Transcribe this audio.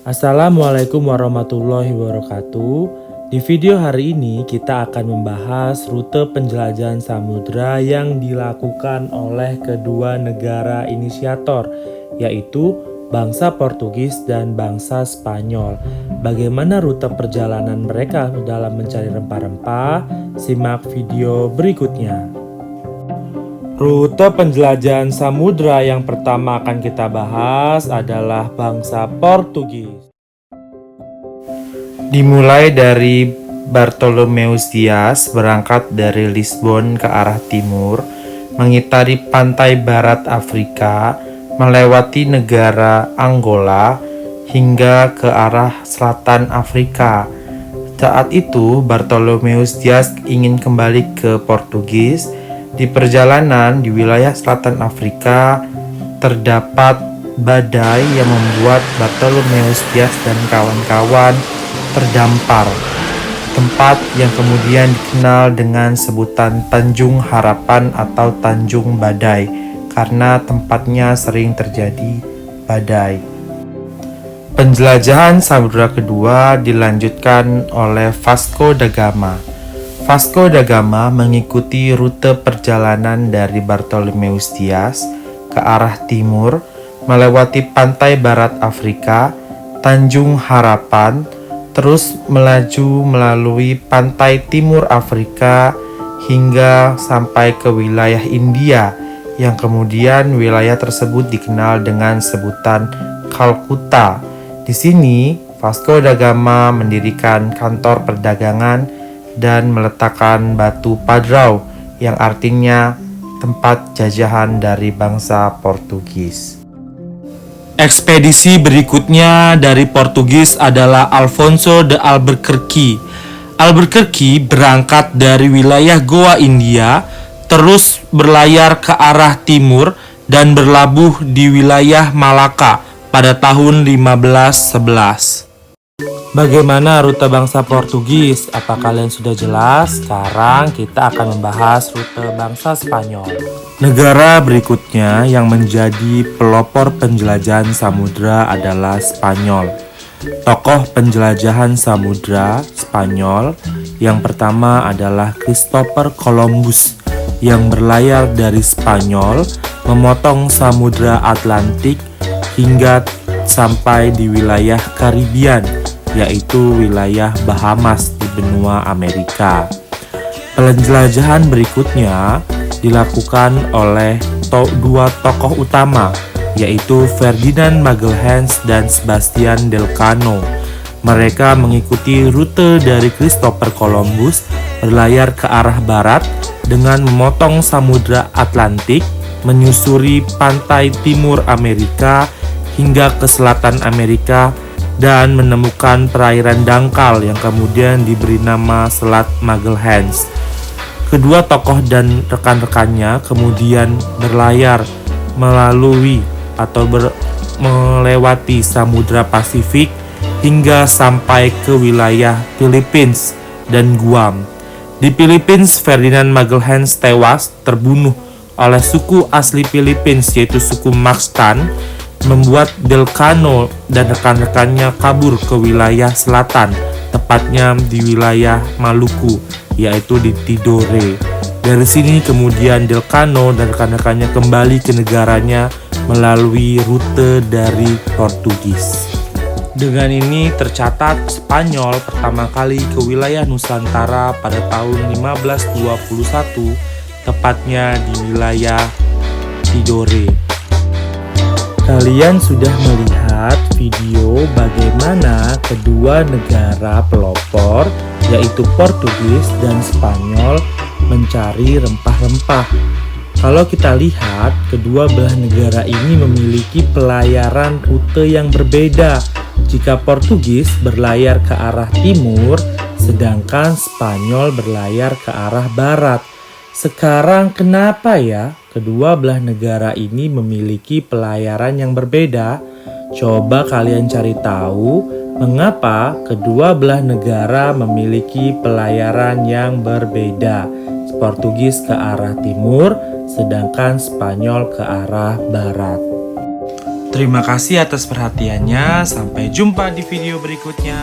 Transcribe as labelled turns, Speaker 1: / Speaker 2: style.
Speaker 1: Assalamualaikum warahmatullahi wabarakatuh. Di video hari ini kita akan membahas rute penjelajahan samudra yang dilakukan oleh kedua negara inisiator, yaitu bangsa Portugis dan bangsa Spanyol. Bagaimana rute perjalanan mereka dalam mencari rempah-rempah? Simak video berikutnya. Rute penjelajahan samudra yang pertama akan kita bahas adalah bangsa Portugis. Dimulai dari Bartolomeus Dias berangkat dari Lisbon ke arah timur, mengitari pantai barat Afrika, melewati negara Angola, hingga ke arah selatan Afrika. Saat itu Bartolomeus Dias ingin kembali ke Portugis. Di perjalanan di wilayah selatan Afrika terdapat badai yang membuat Bartolomeus Dias dan kawan-kawan terdampar. Tempat yang kemudian dikenal dengan sebutan Tanjung Harapan atau Tanjung Badai karena tempatnya sering terjadi badai. Penjelajahan samudra kedua dilanjutkan oleh Vasco da Gama. Vasco da Gama mengikuti rute perjalanan dari Bartolomeus Dias ke arah timur, melewati pantai barat Afrika, Tanjung Harapan, terus melaju melalui pantai timur Afrika hingga sampai ke wilayah India, yang kemudian wilayah tersebut dikenal dengan sebutan Kalkuta. Di sini, Vasco da Gama mendirikan kantor perdagangan dan meletakkan batu Padrau yang artinya tempat jajahan dari bangsa Portugis. Ekspedisi berikutnya dari Portugis adalah Alfonso de Albuquerque. Albuquerque berangkat dari wilayah Goa India, terus berlayar ke arah timur dan berlabuh di wilayah Malaka pada tahun 1511. Bagaimana rute bangsa Portugis? Apa kalian sudah jelas? Sekarang kita akan membahas rute bangsa Spanyol. Negara berikutnya yang menjadi pelopor penjelajahan samudra adalah Spanyol. Tokoh penjelajahan samudra Spanyol yang pertama adalah Christopher Columbus yang berlayar dari Spanyol, memotong Samudra Atlantik hingga sampai di wilayah Karibian, yaitu wilayah Bahamas di benua Amerika. Penjelajahan berikutnya dilakukan oleh dua tokoh utama, yaitu Ferdinand Magellan dan Sebastian Elcano. Mereka mengikuti rute dari Christopher Columbus, berlayar ke arah barat dengan memotong Samudra Atlantik, menyusuri pantai timur Amerika hingga ke selatan Amerika, dan menemukan perairan dangkal yang kemudian diberi nama Selat Magellan. Kedua tokoh dan rekan-rekannya kemudian berlayar melalui atau melewati Samudra Pasifik hingga sampai ke wilayah Philippines dan Guam. Di Philippines, Ferdinand Magellan tewas terbunuh oleh suku asli Philippines yaitu suku Mactan, membuat Elcano dan rekan-rekannya kabur ke wilayah selatan, tepatnya di wilayah Maluku, yaitu di Tidore. Dari sini kemudian Elcano dan rekan-rekannya kembali ke negaranya melalui rute dari Portugis. Dengan ini tercatat Spanyol pertama kali ke wilayah Nusantara pada tahun 1521, tepatnya di wilayah Tidore. Kalian sudah melihat video bagaimana kedua negara pelopor, yaitu Portugis dan Spanyol, mencari rempah-rempah. Kalau kita lihat, kedua belah negara ini memiliki pelayaran rute yang berbeda. Jika Portugis berlayar ke arah timur, sedangkan Spanyol berlayar ke arah barat. Sekarang kenapa ya kedua belah negara ini memiliki pelayaran yang berbeda? Coba kalian cari tahu mengapa kedua belah negara memiliki pelayaran yang berbeda. Portugis ke arah timur, sedangkan Spanyol ke arah barat. Terima kasih atas perhatiannya. Sampai jumpa di video berikutnya.